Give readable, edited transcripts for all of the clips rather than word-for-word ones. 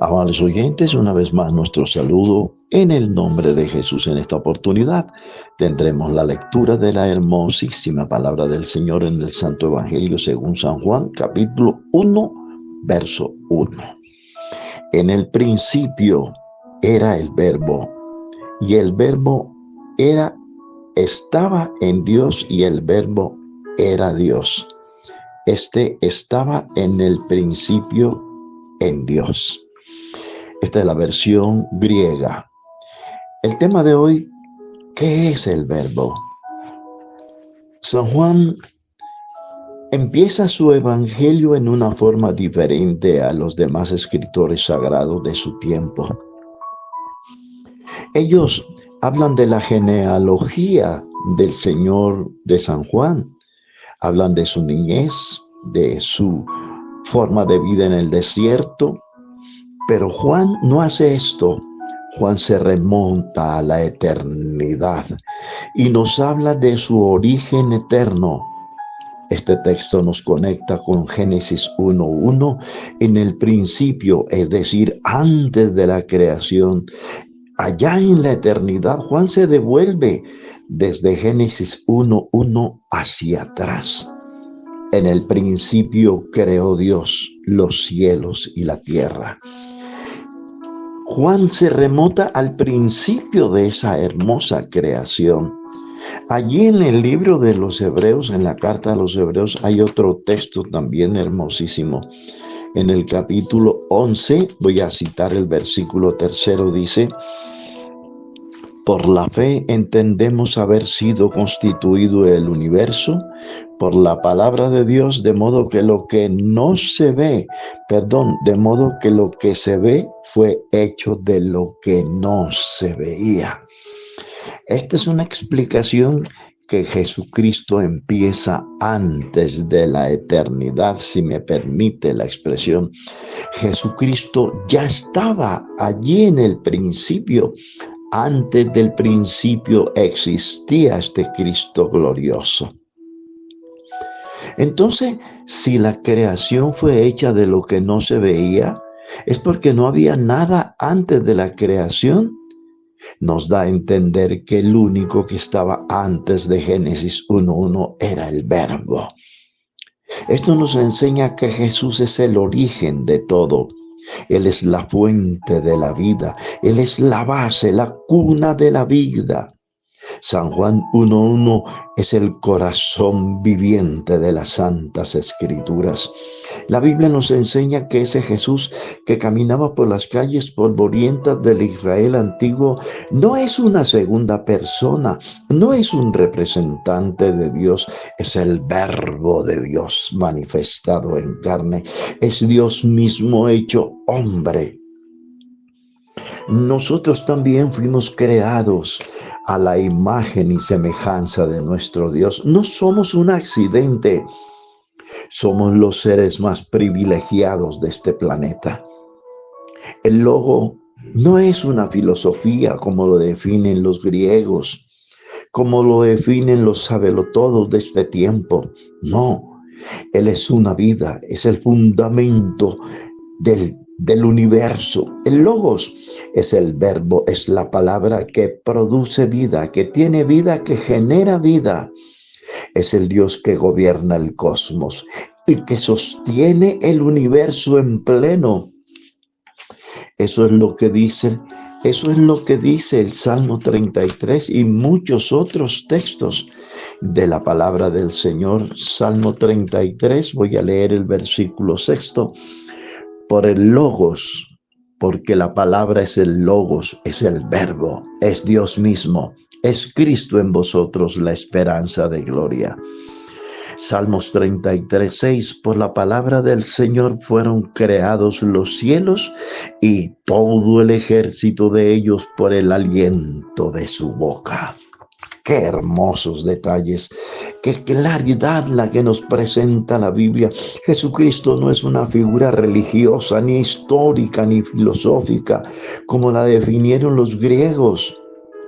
Amables oyentes, una vez más nuestro saludo en el nombre de Jesús. En esta oportunidad tendremos la lectura de la hermosísima palabra del Señor en el Santo Evangelio según San Juan, capítulo 1, verso 1. En el principio era el Verbo, y el Verbo estaba en Dios, y el Verbo era Dios. Este estaba en el principio en Dios. Esta es la versión griega. El tema de hoy, ¿qué es el Verbo? San Juan empieza su evangelio en una forma diferente a los demás escritores sagrados de su tiempo. Ellos hablan de la genealogía del Señor de San Juan, hablan de su niñez, de su forma de vida en el desierto, pero Juan no hace esto. Juan se remonta a la eternidad y nos habla de su origen eterno. Este texto nos conecta con Génesis 1:1 en el principio, es decir, antes de la creación. Allá en la eternidad, Juan se devuelve desde Génesis 1:1 hacia atrás. En el principio creó Dios los cielos y la tierra. Juan se remota al principio de esa hermosa creación. Allí en el libro de los Hebreos, en la carta a los Hebreos, hay otro texto también hermosísimo. En el capítulo 11, voy a citar el versículo 3, dice: por la fe entendemos haber sido constituido el universo por la palabra de Dios, de modo que lo que se ve fue hecho de lo que no se veía. Esta es una explicación que Jesucristo empieza antes de la eternidad, si me permite la expresión. Jesucristo ya estaba allí en el principio. Antes del principio existía este Cristo glorioso. Entonces, si la creación fue hecha de lo que no se veía, es porque no había nada antes de la creación. Nos da a entender que el único que estaba antes de Génesis 1:1 era el Verbo. Esto nos enseña que Jesús es el origen de todo. Él es la fuente de la vida. Él es la base, la cuna de la vida. San Juan 1:1 es el corazón viviente de las Santas Escrituras. La Biblia nos enseña que ese Jesús que caminaba por las calles polvorientas del Israel antiguo no es una segunda persona, no es un representante de Dios, es el Verbo de Dios manifestado en carne, es Dios mismo hecho hombre. Nosotros también fuimos creados a la imagen y semejanza de nuestro Dios. No somos un accidente, somos los seres más privilegiados de este planeta. El logo no es una filosofía como lo definen los griegos, como lo definen los sabelotodos de este tiempo. No, Él es una vida, es el fundamento del universo. El logos es el verbo, es la palabra que produce vida, que tiene vida, que genera vida. Es el Dios que gobierna el cosmos y que sostiene el universo en pleno. Eso es lo que dice el Salmo 33 y muchos otros textos de la palabra del Señor. Salmo 33, voy a leer el versículo 6. Por el logos, porque la palabra es el logos, es el verbo, es Dios mismo, es Cristo en vosotros la esperanza de gloria. Salmos 33:6, por la palabra del Señor fueron creados los cielos y todo el ejército de ellos por el aliento de su boca. Qué hermosos detalles, qué claridad la que nos presenta la Biblia. Jesucristo no es una figura religiosa, ni histórica, ni filosófica, como la definieron los griegos.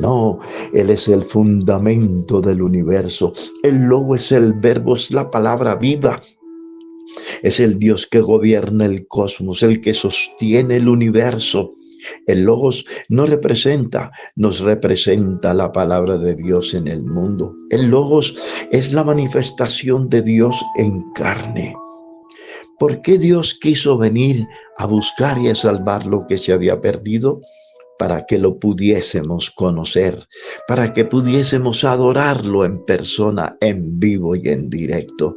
No, Él es el fundamento del universo. El logo es el verbo, es la palabra viva. Es el Dios que gobierna el cosmos, el que sostiene el universo. El Logos nos representa la palabra de Dios en el mundo. El Logos es la manifestación de Dios en carne. ¿Por qué Dios quiso venir a buscar y a salvar lo que se había perdido? Para que lo pudiésemos conocer, para que pudiésemos adorarlo en persona, en vivo y en directo.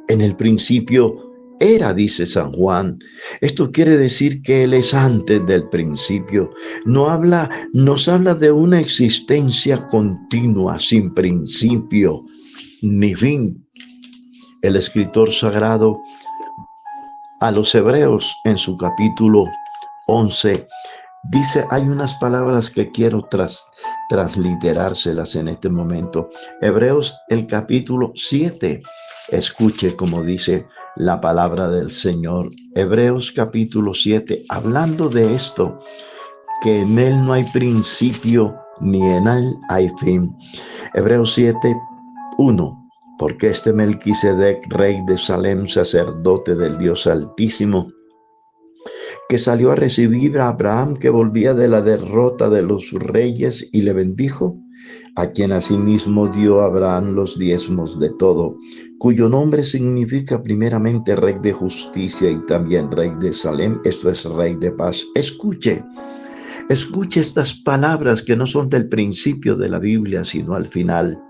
En el principio era, dice San Juan. Esto quiere decir que Él es antes del principio. Nos habla de una existencia continua, sin principio ni fin. El escritor sagrado a los Hebreos en su capítulo 11 dice, hay unas palabras que quiero transliterárselas en este momento. Hebreos el capítulo 7. Escuche como dice la palabra del Señor. Hebreos capítulo 7, hablando de esto, que en Él no hay principio ni en Él hay fin. Hebreos 7, 1. Porque este Melquisedec, rey de Salem, sacerdote del Dios Altísimo, que salió a recibir a Abraham, que volvía de la derrota de los reyes, y le bendijo, a quien asimismo dio a Abraham los diezmos de todo, cuyo nombre significa primeramente Rey de Justicia y también Rey de Salem, esto es Rey de Paz. Escuche estas palabras que no son del principio de la Biblia, sino al final.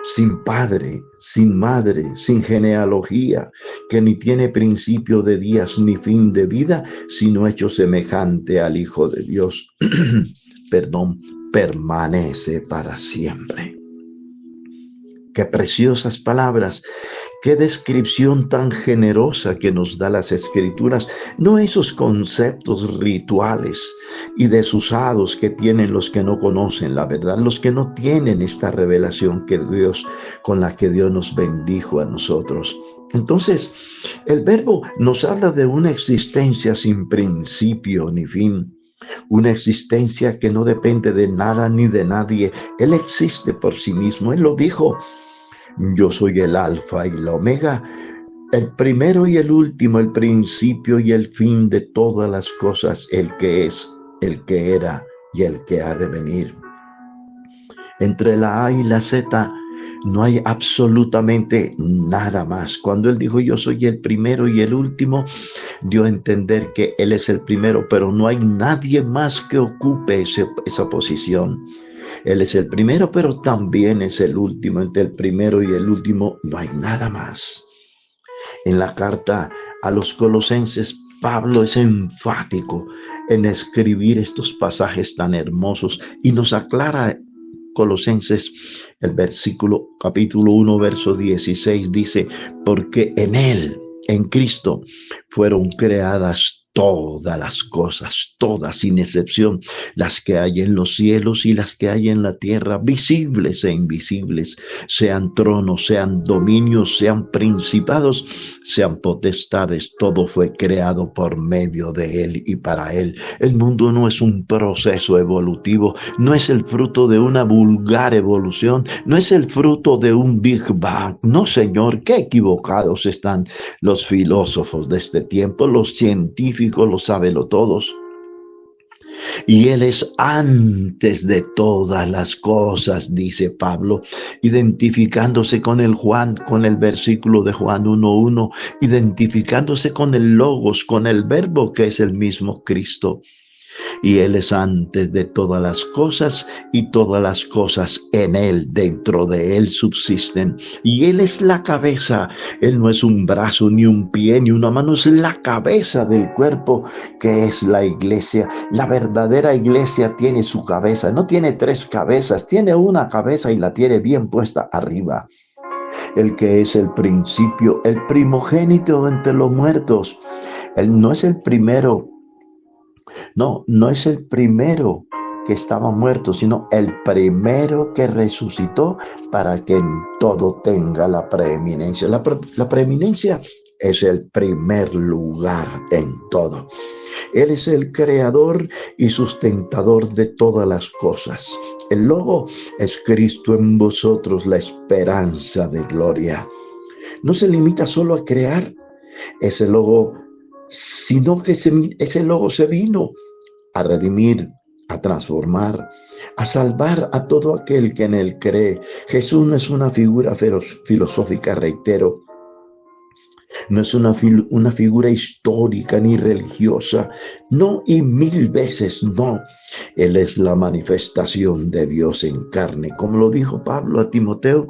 Sin padre, sin madre, sin genealogía, que ni tiene principio de días ni fin de vida, sino hecho semejante al Hijo de Dios, permanece para siempre. Qué preciosas palabras, qué descripción tan generosa que nos da las Escrituras, no esos conceptos rituales y desusados que tienen los que no conocen la verdad, los que no tienen esta revelación con la que Dios nos bendijo a nosotros. Entonces, el Verbo nos habla de una existencia sin principio ni fin. Una existencia que no depende de nada ni de nadie. Él existe por sí mismo. Él lo dijo. Yo soy el alfa y la omega, el primero y el último, el principio y el fin de todas las cosas, el que es, el que era y el que ha de venir. Entre la A y la Z no hay absolutamente nada más. Cuando Él dijo yo soy el primero y el último, dio a entender que Él es el primero, pero no hay nadie más que ocupe esa posición. Él es el primero, pero también es el último. Entre el primero y el último no hay nada más. En la carta a los Colosenses, Pablo es enfático en escribir estos pasajes tan hermosos y nos aclara. Colosenses, el capítulo 1, verso 16 dice, porque en Él, en Cristo, fueron creadas todas las cosas, todas sin excepción, las que hay en los cielos y las que hay en la tierra, visibles e invisibles, sean tronos, sean dominios, sean principados, sean potestades, todo fue creado por medio de Él y para Él. El mundo no es un proceso evolutivo, no es el fruto de una vulgar evolución, no es el fruto de un Big Bang. No, Señor, qué equivocados están los filósofos de este tiempo, los científicos, los sabelotodos. Y Él es antes de todas las cosas, dice Pablo, identificándose con el versículo de Juan 1:1, identificándose con el Logos, con el Verbo que es el mismo Cristo. Y Él es antes de todas las cosas, y todas las cosas en Él, dentro de Él subsisten. Y Él es la cabeza. Él no es un brazo, ni un pie, ni una mano, es la cabeza del cuerpo que es la iglesia. La verdadera iglesia tiene su cabeza, no tiene tres cabezas, tiene una cabeza y la tiene bien puesta arriba. El que es el principio, el primogénito entre los muertos. Él no es el primero. No es el primero que estaba muerto, sino el primero que resucitó para que en todo tenga la preeminencia. La preeminencia es el primer lugar en todo. Él es el creador y sustentador de todas las cosas. El Logo es Cristo en vosotros, la esperanza de gloria. No se limita solo a crear, ese logo, sino que ese logo se vino a redimir, a transformar, a salvar a todo aquel que en él cree. Jesús no es una figura filosófica, reitero, no es una figura histórica ni religiosa, no, y mil veces no. Él es la manifestación de Dios en carne. Como lo dijo Pablo a Timoteo,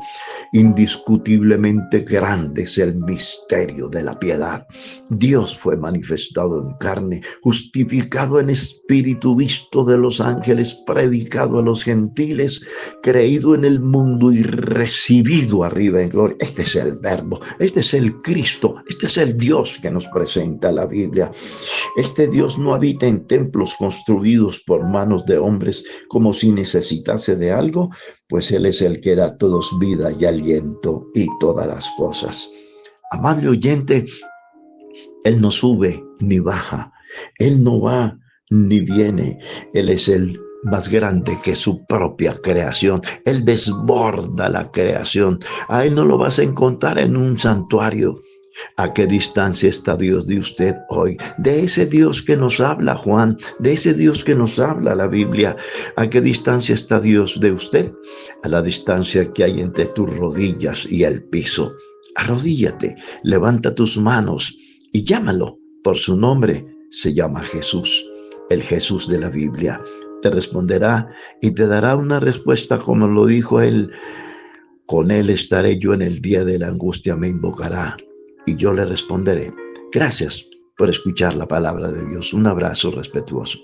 indiscutiblemente grande es el misterio de la piedad. Dios fue manifestado en carne, justificado en espíritu, visto de los ángeles, predicado a los gentiles, creído en el mundo y recibido arriba en gloria. Este es el Verbo, este es el Cristo, este es el Dios que nos presenta la Biblia. Este Dios no habita en templos construidos por manos de hombres como si necesitase de algo, pues Él es el que da a todos vida y aliento y todas las cosas. Amable oyente, Él no sube ni baja, Él no va ni viene, Él es el más grande que su propia creación. Él desborda la creación. A Él no lo vas a encontrar en un santuario. ¿A qué distancia está Dios de usted hoy? De ese Dios que nos habla Juan, de ese Dios que nos habla la Biblia. ¿A qué distancia está Dios de usted? A la distancia que hay entre tus rodillas y el piso. Arrodíllate, levanta tus manos y llámalo por su nombre. Se llama Jesús, el Jesús de la Biblia. Te responderá y te dará una respuesta como lo dijo él. Con él estaré yo en el día de la angustia, me invocará y yo le responderé. Gracias por escuchar la palabra de Dios. Un abrazo respetuoso.